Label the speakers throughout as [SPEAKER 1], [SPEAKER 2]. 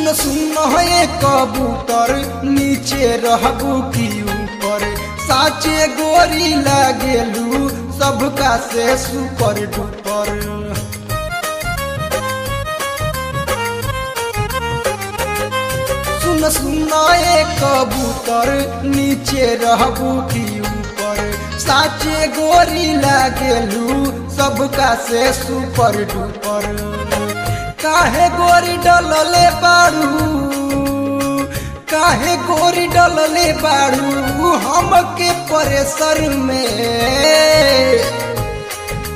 [SPEAKER 1] सुन सुन है कबूतर नीचे रहबू की ऊपर, साचे गोरी लागेलू सबका से सुपर डुपर। सुन सुन है कबूतर नीचे रहबू की ऊपर, साचे गोरी लागेलू सबका से सुपर डुपर। काहे गोरी डलले बाड़ू, काहे गोरी डलले बाड़ू हमके प्रेशर में,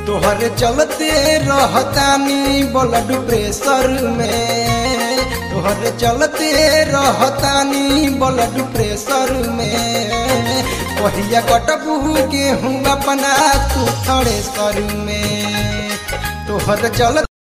[SPEAKER 1] तोहरे चलते रहतानी ब्लड प्रेशर में, तोहरे चलते रहतानी ब्लड प्रेशर में। कहिया कटबू गेहूँ अपना तू थ्रेसर में, तोहरे चलते